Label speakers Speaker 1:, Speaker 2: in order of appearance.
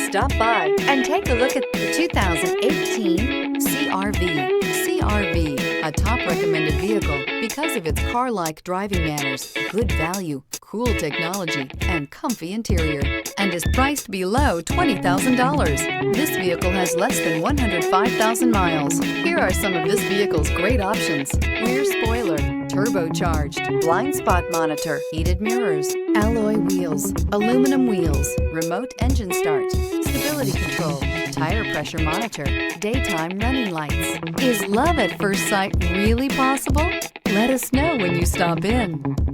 Speaker 1: Stop by and take a look at the 2018 CR-V. CR-V, a top recommended vehicle because of its car-like driving manners, good value, cool technology, and comfy interior, and is priced below $20,000. This vehicle has less than 105,000 miles. Here are some of this vehicle's great options: rear spoiler, turbocharged, blind spot monitor, heated mirrors, alloy wheels, aluminum wheels, remote engine start, stability control, tire pressure monitor, daytime running lights. Is love at first sight really possible? Let us know when you stop in.